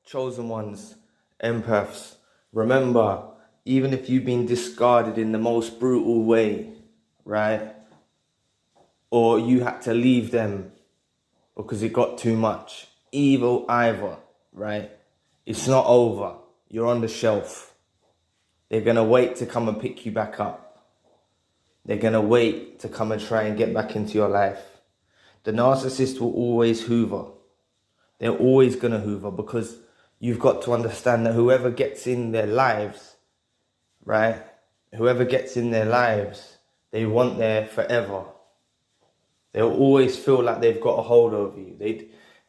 chosen ones, empaths, remember, even if you've been discarded in the most brutal way, right? Or you had to leave them because it got too much, evil either, right? It's not over. You're on the shelf. They're going to wait to come and pick you back up. They're going to wait to come and try and get back into your life. The narcissist will always hoover. They're always going to hoover, because you've got to understand that whoever gets in their lives, right? Whoever gets in their lives, they want there forever. They'll always feel like they've got a hold over you.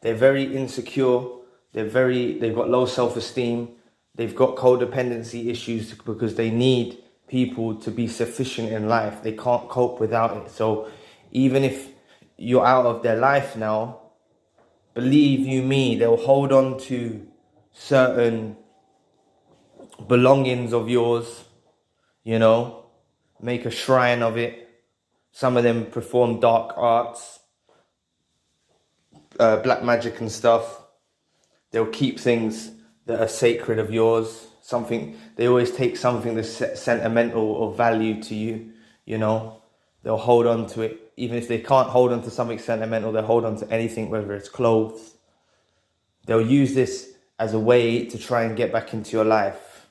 They're very insecure. They've got low self-esteem. They've got codependency issues because they need people to be sufficient in life. They can't cope without it. So even if you're out of their life now, believe you me, they'll hold on to certain belongings of yours, make a shrine of it. Some of them perform dark arts, black magic and stuff. They'll keep things that are sacred of yours. They always take something that's sentimental or value to you, They'll hold on to it. Even if they can't hold on to something sentimental, they'll hold on to anything, whether it's clothes. They'll use this as a way to try and get back into your life.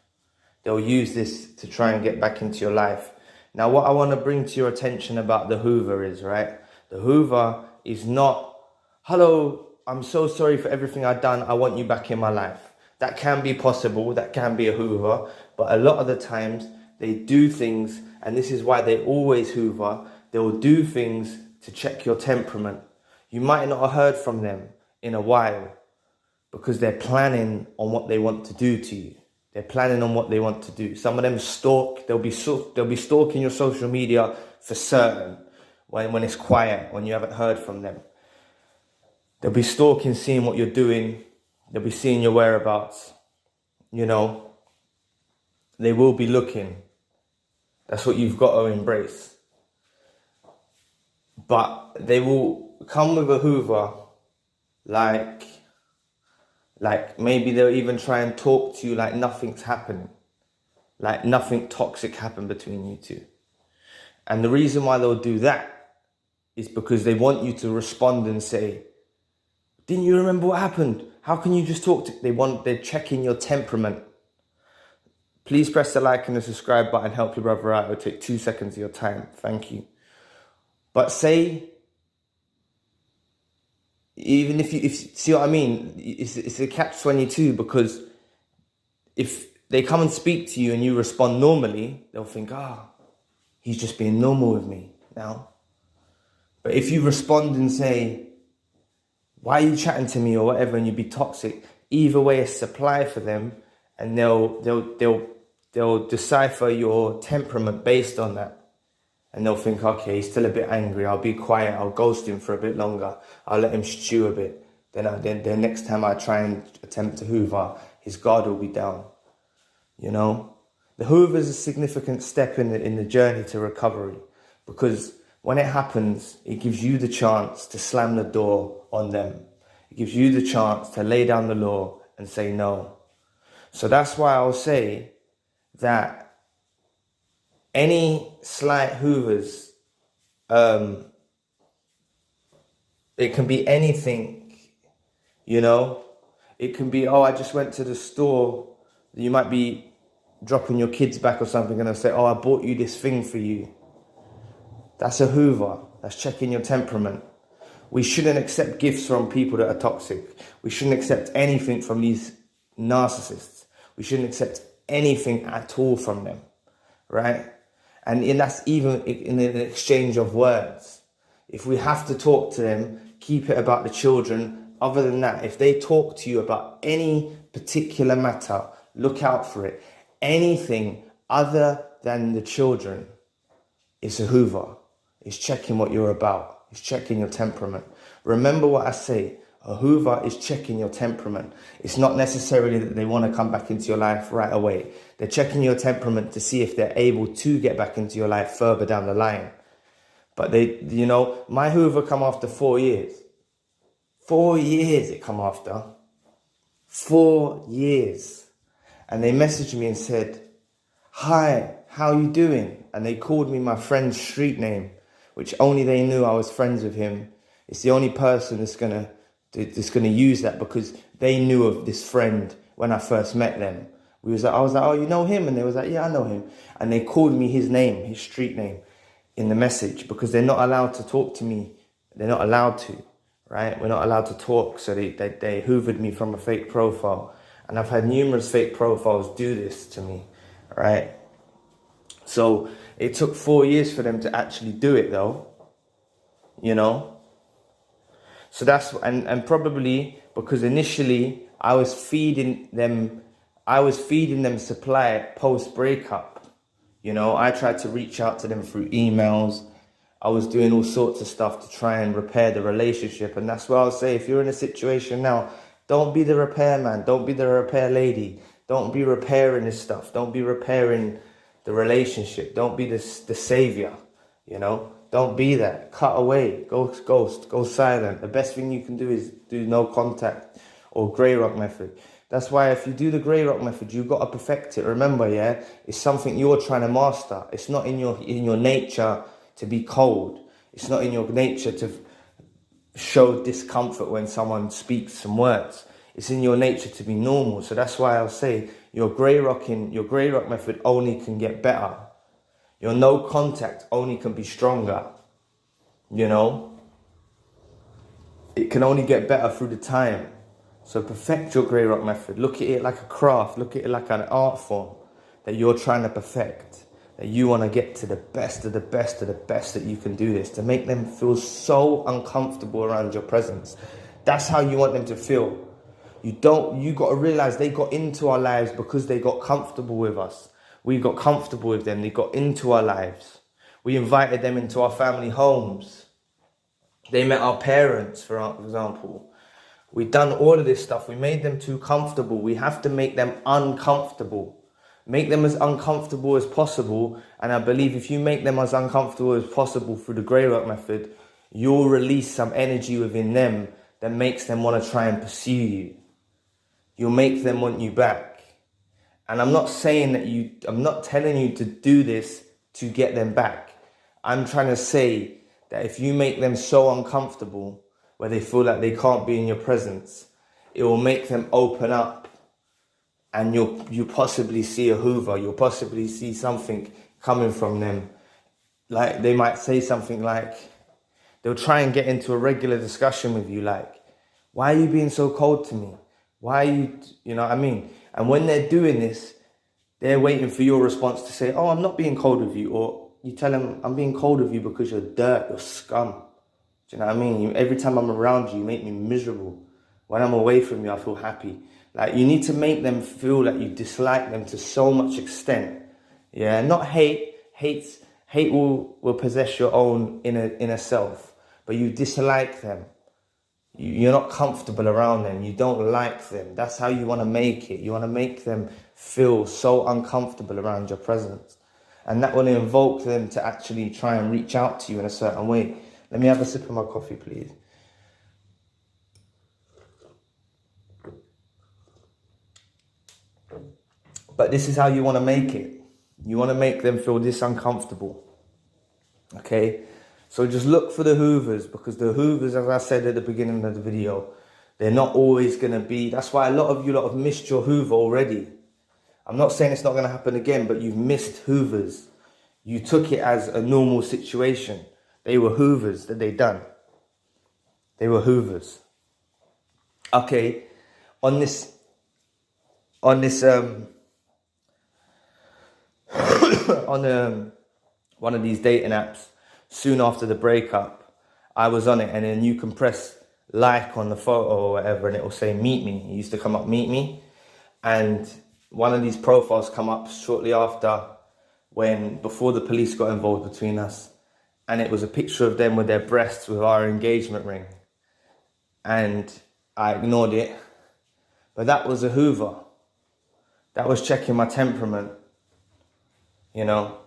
They'll use this to try and get back into your life. Now, what I want to bring to your attention about the Hoover is, right? The Hoover is not, hello, I'm so sorry for everything I've done. I want you back in my life. That can be possible. That can be a Hoover. But a lot of the times they do things, and this is why they always Hoover. They will do things to check your temperament. You might not have heard from them in a while because they're planning on what they want to do to you. They're planning on what they want to do. Some of them stalk. They'll be stalking your social media for certain when it's quiet, when you haven't heard from them. They'll be stalking, seeing what you're doing. They'll be seeing your whereabouts. They will be looking. That's what you've got to embrace. But they will come with a Hoover, like maybe they'll even try and talk to you like nothing's happening. Like nothing toxic happened between you two. And the reason why they'll do that is because they want you to respond and say, didn't you remember what happened? How can you just talk to... They're checking your temperament. Please press the like and the subscribe button. Help your brother out. It'll take 2 seconds of your time. Thank you. But say, even if you see what I mean, it's a catch-22, because if they come and speak to you and you respond normally, they'll think, he's just being normal with me now. But if you respond and say, why are you chatting to me or whatever, and you be toxic, either way is supply for them, and they'll decipher your temperament based on that. And they'll think, okay, he's still a bit angry. I'll be quiet. I'll ghost him for a bit longer. I'll let him stew a bit. Then next time I try and attempt to Hoover, his guard will be down. The Hoover is a significant step in the journey to recovery, because when it happens, it gives you the chance to slam the door on them. It gives you the chance to lay down the law and say no. So that's why I'll say that any slight Hoovers, it can be anything, It can be, I just went to the store. You might be dropping your kids back or something, and they'll say, I bought you this thing for you. That's a Hoover. That's checking your temperament. We shouldn't accept gifts from people that are toxic. We shouldn't accept anything from these narcissists. We shouldn't accept anything at all from them, right? And that's even in an exchange of words. If we have to talk to them, keep it about the children. Other than that, if they talk to you about any particular matter, look out for it. Anything other than the children is a Hoover. It's checking what you're about. It's checking your temperament. Remember what I say. A Hoover is checking your temperament. It's not necessarily that they want to come back into your life right away. They're checking your temperament to see if they're able to get back into your life further down the line. But my Hoover come after 4 years. 4 years it come after. 4 years. And they messaged me and said, hi, how you doing? And they called me my friend's street name, which only they knew I was friends with him. It's the only person that's gonna use that, because they knew of this friend when I first met them. I was like, oh, you know him? And they was like, yeah, I know him. And they called me his name, his street name, in the message, because they're not allowed to talk to me. They're not allowed to, right? We're not allowed to talk. So they hoovered me from a fake profile. And I've had numerous fake profiles do this to me, right? So it took 4 years for them to actually do it though, you know? So that's, and probably because initially I was feeding them supply post breakup. You know, I tried to reach out to them through emails. I was doing all sorts of stuff to try and repair the relationship. And that's why I'll say, if you're in a situation now, don't be the repairman. Don't be the repair lady. Don't be repairing this stuff. Don't be repairing the relationship. Don't be the savior, you know. Don't be that. Cut away. Go ghost. Go silent. The best thing you can do is do no contact, or grey rock method. That's why if you do the grey rock method, you've got to perfect it. Remember, yeah, it's something you're trying to master. It's not in your nature to be cold. It's not in your nature to show discomfort when someone speaks some words. It's in your nature to be normal. So that's why I'll say your grey rock method only can get better. Your no contact only can be stronger. You know, it can only get better through the time. So perfect your grey rock method. Look at it like a craft. Look at it like an art form that you're trying to perfect. That you want to get to the best of the best of the best that you can do this. To make them feel so uncomfortable around your presence. That's how you want them to feel. You got to realize they got into our lives because they got comfortable with us. We got comfortable with them. They got into our lives. We invited them into our family homes. They met our parents, for example. We've done all of this stuff. We made them too comfortable. We have to make them uncomfortable. Make them as uncomfortable as possible. And I believe if you make them as uncomfortable as possible through the grey rock method, you'll release some energy within them that makes them want to try and pursue you. You'll make them want you back. And I'm not saying that I'm not telling you to do this to get them back. I'm trying to say that if you make them so uncomfortable where they feel like they can't be in your presence, it will make them open up, and you'll possibly see a Hoover. You'll possibly see something coming from them. Like they might say something like, they'll try and get into a regular discussion with you like, why are you being so cold to me? Why are you know what I mean? And when they're doing this, they're waiting for your response to say, oh, I'm not being cold with you. Or you tell them, I'm being cold with you because you're dirt, you're scum. Do you know what I mean? Every time I'm around you, you make me miserable. When I'm away from you, I feel happy. Like, you need to make them feel like you dislike them to so much extent. Yeah, not hate. Hate will possess your own inner self. But you dislike them. You're not comfortable around them. You don't like them. That's how you want to make it. You want to make them feel so uncomfortable around your presence. And that will invoke them to actually try and reach out to you in a certain way. Let me have a sip of my coffee, please. But this is how you want to make it. You want to make them feel this uncomfortable. Okay? So just look for the Hoovers, because the Hoovers, as I said at the beginning of the video, they're not always going to be... That's why a lot of you have missed your Hoover already. I'm not saying it's not going to happen again, but you've missed Hoovers. You took it as a normal situation. They were Hoovers that they done. They were Hoovers. Okay, on one of these dating apps, soon after the breakup, I was on it, and then you can press like on the photo or whatever, and it will say meet me. It used to come up meet me, and one of these profiles come up shortly after, before the police got involved between us. And it was a picture of them with their breasts with our engagement ring. And I ignored it. But that was a Hoover. That was checking my temperament, you know.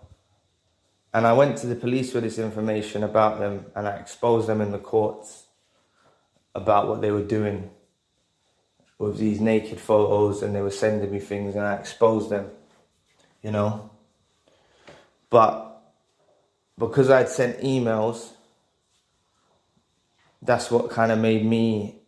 And I went to the police with this information about them, and I exposed them in the courts about what they were doing with these naked photos, and they were sending me things, and I exposed them, you know. But because I'd sent emails, that's what kind of made me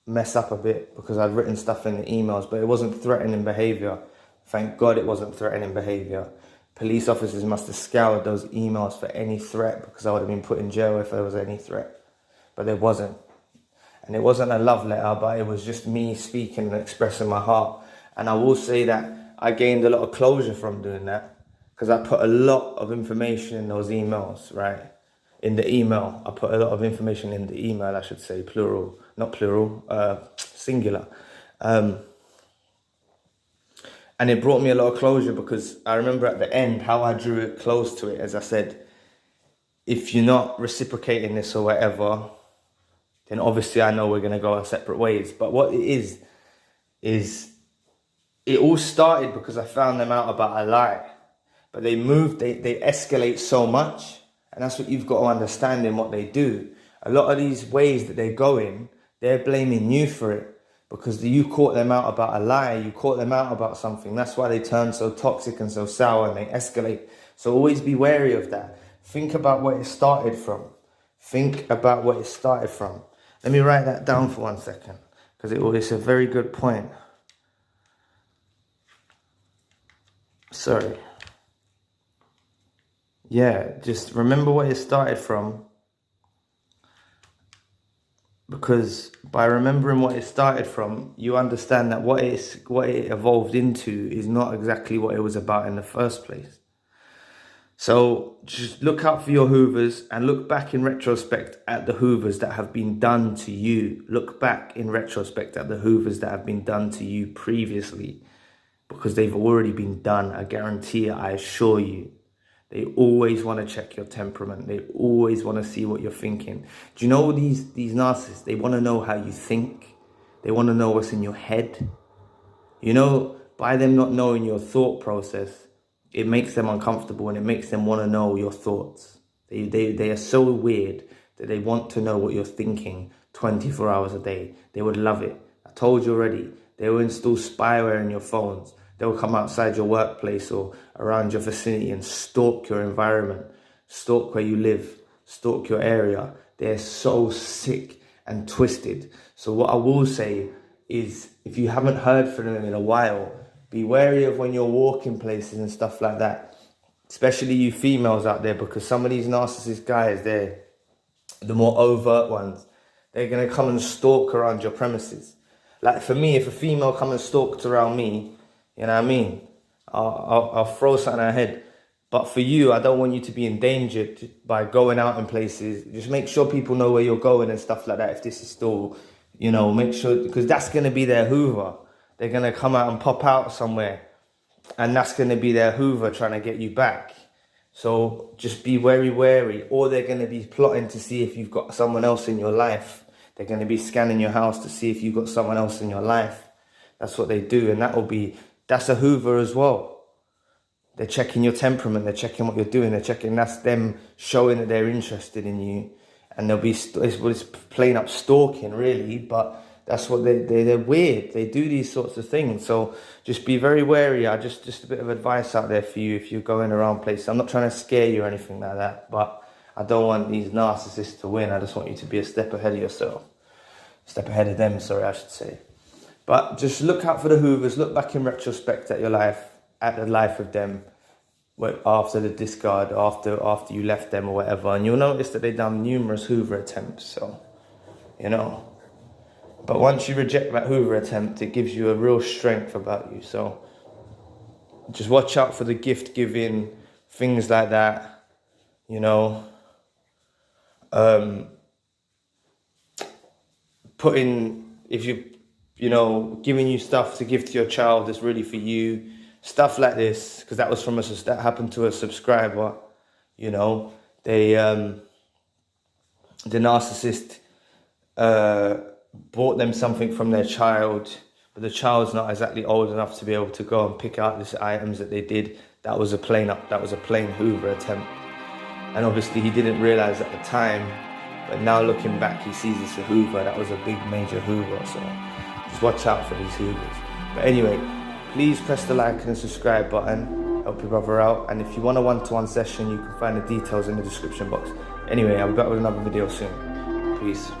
mess up a bit, because I'd written stuff in the emails, but it wasn't threatening behavior. Thank God it wasn't threatening behavior. Police officers must have scoured those emails for any threat, because I would have been put in jail if there was any threat. But there wasn't. And it wasn't a love letter, but it was just me speaking and expressing my heart. And I will say that I gained a lot of closure from doing that, because I put a lot of information in those emails, right? In the email, I put a lot of information in the email, I should say, plural, not plural, singular. And it brought me a lot of closure, because I remember at the end how I drew it close to it. As I said, if you're not reciprocating this or whatever, then obviously I know we're going to go our separate ways. But what it is it all started because I found them out about a lie. But they escalate so much. And that's what you've got to understand in what they do. A lot of these ways that they go in, they're blaming you for it, because you caught them out about a lie. You caught them out about something. That's why they turn so toxic and so sour, and they escalate. So always be wary of that. Think about what it started from. Think about what it started from. Let me write that down for 1 second, because it's a very good point. Sorry. Yeah, just remember what it started from, because by remembering what it started from, you understand that what it evolved into is not exactly what it was about in the first place. So just look out for your Hoovers, and look back in retrospect at the Hoovers that have been done to you. Look back in retrospect at the Hoovers that have been done to you previously, because they've already been done. I guarantee it, I assure you. They always want to check your temperament. They always want to see what you're thinking. Do you know these narcissists, they want to know how you think. They want to know what's in your head. You know, by them not knowing your thought process, it makes them uncomfortable, and it makes them want to know your thoughts. They are so weird that they want to know what you're thinking 24 hours a day. They would love it. I told you already. They will install spyware in your phones. They'll come outside your workplace or around your vicinity and stalk your environment, stalk where you live, stalk your area. They're so sick and twisted. So what I will say is, if you haven't heard from them in a while, be wary of when you're walking places and stuff like that. Especially you females out there, because some of these narcissist guys, they're the more overt ones. They're going to come and stalk around your premises. Like for me, if a female come and stalked around me, you know what I mean? I'll throw something at her head. But for you, I don't want you to be endangered by going out in places. Just make sure people know where you're going and stuff like that. If this is still, you know, make sure, because that's going to be their Hoover. They're going to come out and pop out somewhere, and that's going to be their Hoover trying to get you back. So just be very wary. Or they're going to be plotting to see if you've got someone else in your life. They're going to be scanning your house to see if you've got someone else in your life. That's what they do. And that's a Hoover as well. They're checking your temperament. They're checking what you're doing. That's them showing that they're interested in you. And it's plain up stalking, really. But that's what they're weird. They do these sorts of things. So just be very wary. Just a bit of advice out there for you if you're going around places. I'm not trying to scare you or anything like that, but I don't want these narcissists to win. I just want you to be a step ahead of yourself. Step ahead of them, sorry, I should say. But just look out for the Hoovers. Look back in retrospect at your life, at the life of them, after the discard, after you left them or whatever. And you'll notice that they've done numerous Hoover attempts. So, you know. But once you reject that Hoover attempt, it gives you a real strength about you. So just watch out for the gift giving, things like that, you know. Giving you stuff to give to your child that's really for you. Stuff like this, because that happened to a subscriber, you know. The narcissist bought them something from their child, but the child's not exactly old enough to be able to go and pick out these items that they did. That was a plain Hoover attempt. And obviously he didn't realize at the time, but now looking back, he sees it's a Hoover. That was a big major Hoover. So Just watch out for these Hoovers. But anyway, please press the like and subscribe button. Help your brother out. And if you want a one-to-one session, you can find the details in the description box. Anyway, I'll be back with another video soon. Peace.